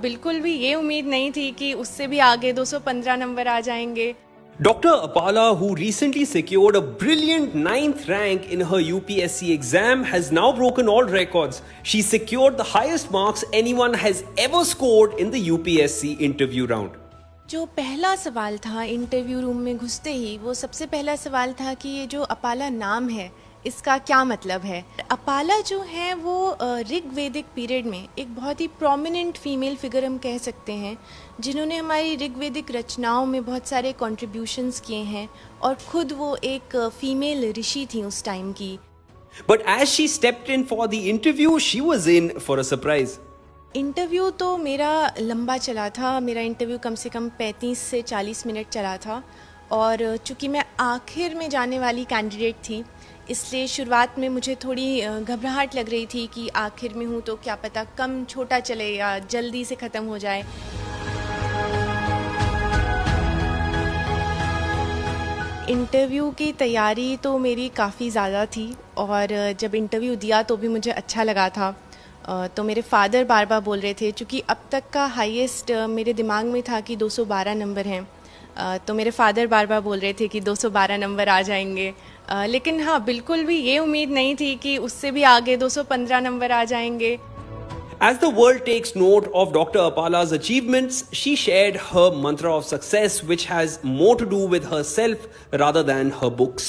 बिल्कुल भी ये उम्मीद नहीं थी कि उससे भी आगे 215 नंबर आ जाएंगे। Dr. Apala, who recently secured a brilliant ninth rank in her UPSC exam, has now broken all records. She secured the highest marks anyone has ever scored in the UPSC interview round. जो पहला सवाल था interview room में घुसते ही, वो सबसे पहला सवाल था कि ये जो अपाला नाम है इसका क्या मतलब है। अपाला जो है वो ऋग्वेदिक पीरियड में एक बहुत ही प्रोमिनेंट फीमेल फिगर हम कह सकते हैं, जिन्होंने हमारी ऋग्वेदिक रचनाओं में बहुत सारे कॉन्ट्रीब्यूशंस किए हैं और ख़ुद वो एक फीमेल ऋषि थी उस टाइम की। But as she stepped in for the interview, she was in for a surprise. Interview तो मेरा लंबा चला था, मेरा इंटरव्यू कम से कम 35 से 40 मिनट चला था और चूँकि मैं आखिर में जाने वाली कैंडिडेट थी, इसलिए शुरुआत में मुझे थोड़ी घबराहट लग रही थी कि आखिर में हूँ तो क्या पता कम छोटा चले या जल्दी से ख़त्म हो जाए। इंटरव्यू की तैयारी तो मेरी काफ़ी ज़्यादा थी और जब इंटरव्यू दिया तो भी मुझे अच्छा लगा था। तो मेरे फादर बार बार बोल रहे थे, चूँकि अब तक का हाईएस्ट मेरे दिमाग में था कि 212 नंबर हैं, तो मेरे फादर बार बार बोल रहे थे कि 212 नंबर आ जाएंगे। लेकिन हाँ, बिल्कुल भी ये उम्मीद नहीं थी कि उससे भी आगे 215 नंबर आ जाएंगे। As the world takes note of Dr. Apala's achievements, she shared her mantra of success, which has more to do with herself rather than her books.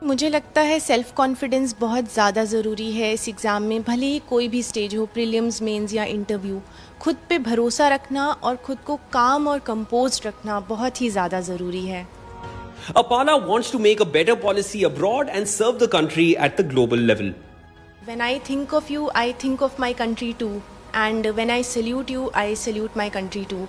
मुझे लगता है सेल्फ़ कॉन्फिडेंस बहुत ज़्यादा ज़रूरी है इस एग्ज़ाम में, भले ही कोई भी स्टेज हो, प्रीलिम्स, मेंस या इंटरव्यू। खुद पे भरोसा रखना और खुद को काम और कंपोज्ड रखना बहुत ही ज़्यादा ज़रूरी है। Apala wants to make a better policy abroad and serve the country at the global level. When I think of you, I think of my country too. And when I salute you, I salute my country too.